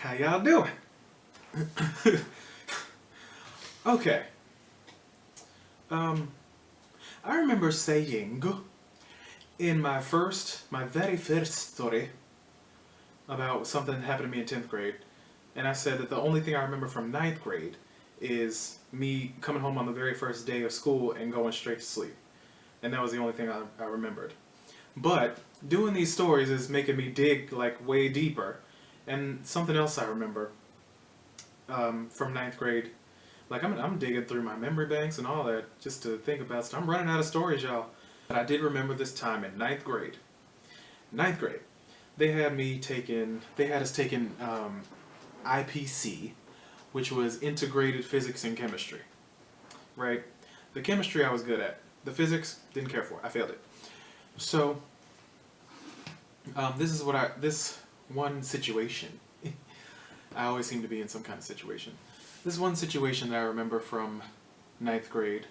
How y'all doing? Okay. I remember saying in my very first story about something that happened to me in 10th grade, and I said that the only thing I remember from ninth grade is me coming home on the very first day of school and going straight to sleep. And that was the only thing I remembered. But doing these stories is making me dig like way deeper. And something else I remember from ninth grade, like I'm digging through my memory banks and all that just to think about stuff. I'm running out of stories, y'all. But I did remember this time in ninth grade. Ninth grade, they had us taking IPC, which was integrated physics and chemistry. Right? The chemistry I was good at. The physics, didn't care for. I failed it. So, this one situation, I always seem to be in some kind of situation. This one situation that I remember from ninth grade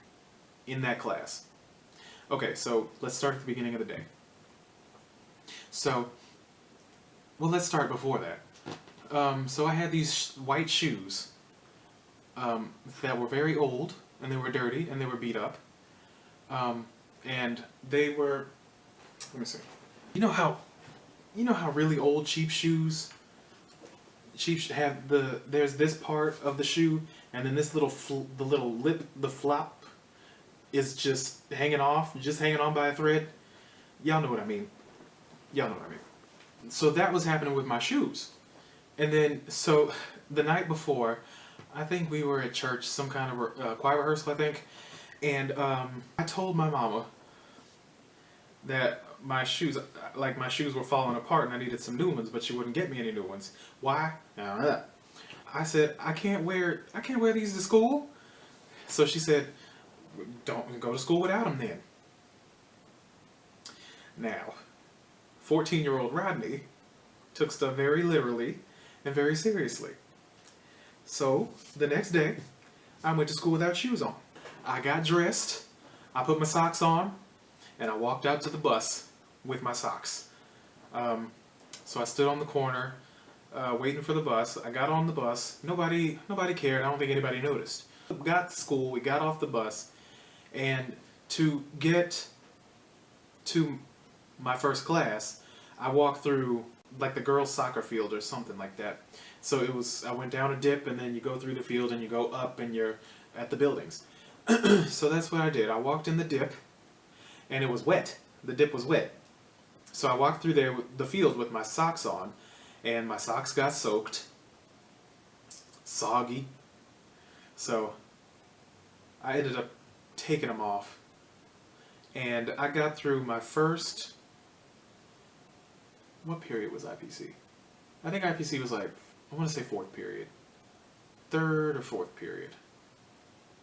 in that class. Okay, so let's start at the beginning of the day. So, well, let's start before that. So I had these white shoes that were very old, and they were dirty, and they were beat up. And they were, let me see. You know how really old cheap shoes have there's this part of the shoe, and then this little the flap is just hanging on by a thread. Y'all know what I mean. So that was happening with my shoes. And then, so the night before, I think we were at church, some kind of choir rehearsal, I think. And I told my mama that my shoes were falling apart and I needed some new ones, but she wouldn't get me any new ones. Why? I don't know. I said, I can't wear these to school. So she said, don't go to school without them then. Now, 14-year-old Rodney took stuff very literally and very seriously. So the next day, I went to school without shoes on. I got dressed, I put my socks on, and I walked out to the bus with my socks. So I stood on the corner, waiting for the bus. I got on the bus. Nobody cared. I don't think anybody noticed. We got to school. We got off the bus, and to get to my first class, I walked through like the girls' soccer field or something like that. So I went down a dip, and then you go through the field, and you go up, and you're at the buildings. So that's what I did. I walked in the dip, and it was wet. The dip was wet. So I walked through the field with my socks on, and my socks got soaked, soggy. So I ended up taking them off, and I got through my first, what period was IPC? I think IPC was like, I want to say fourth period. Third or fourth period.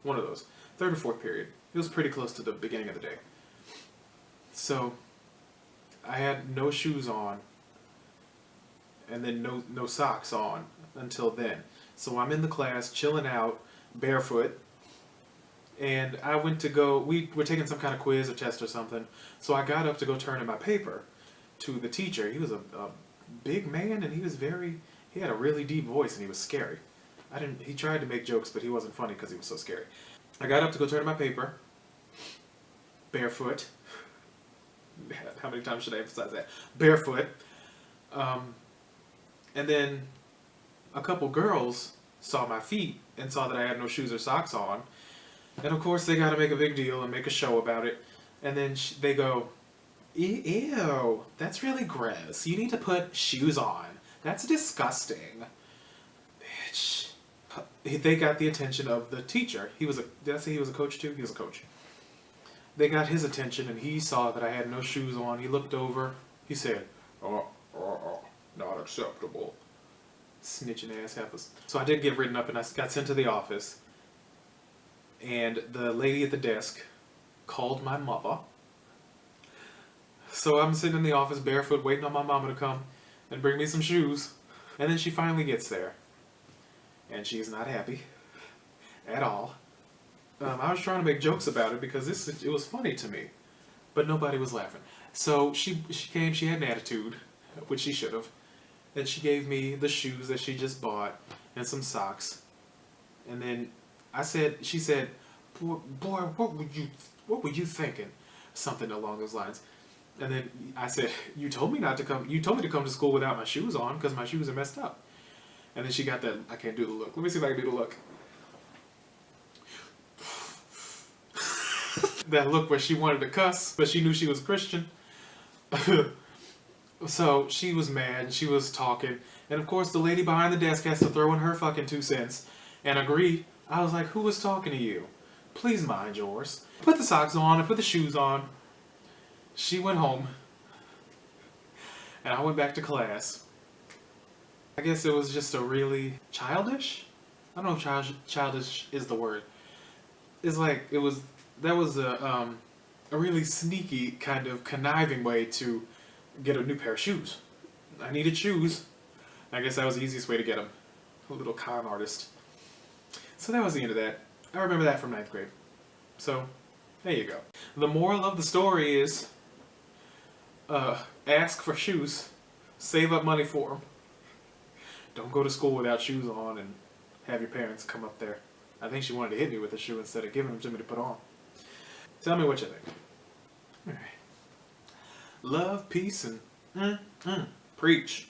One of those. Third or fourth period. It was pretty close to the beginning of the day. So I had no shoes on, and then no socks on until then. So I'm in the class, chilling out, barefoot, and I went to we were taking some kind of quiz or test or something, so I got up to go turn in my paper to the teacher. He was a big man, and he had a really deep voice, and he was scary. He tried to make jokes, but he wasn't funny because he was so scary. I got up to go turn in my paper, barefoot. How many times should I emphasize that? Barefoot. And then a couple girls saw my feet and saw that I had no shoes or socks on. And of course they got to make a big deal and make a show about it. And then they go, ew, that's really gross. You need to put shoes on. That's disgusting. Bitch. They got the attention of the teacher. Did I say he was a coach too? He was a coach. They got his attention, and he saw that I had no shoes on. He looked over. He said, not acceptable. Snitching ass heifers. So I did get written up, and I got sent to the office. And the lady at the desk called my mother. So I'm sitting in the office barefoot, waiting on my mama to come and bring me some shoes. And then she finally gets there. And she's not happy at all. I was trying to make jokes about it because it was funny to me, but nobody was laughing. So she came. She had an attitude, which she should have, And she gave me the shoes that she just bought and some socks. And then she said, boy, what were you thinking? Something along those lines. And then I said, you told me to come to school without my shoes on because my shoes are messed up. And then she got that, I can't do the look. Let me see if I can do the look. That look where she wanted to cuss, but she knew she was Christian. So she was mad, she was talking, and of course the lady behind the desk has to throw in her fucking 2 cents and agree. I was like, who was talking to you? Please mind yours. Put the socks on and put the shoes on. She went home, and I went back to class. I guess it was just a really childish? I don't know if childish is the word. It's like, that was a really sneaky kind of conniving way to get a new pair of shoes. I needed shoes. I guess that was the easiest way to get them. A little con artist. So that was the end of that. I remember that from 9th grade. So, there you go. The moral of the story is, ask for shoes. Save up money for them. Don't go to school without shoes on and have your parents come up there. I think she wanted to hit me with a shoe instead of giving them to me to put on. Tell me what you think. Alright. Love, peace, and preach.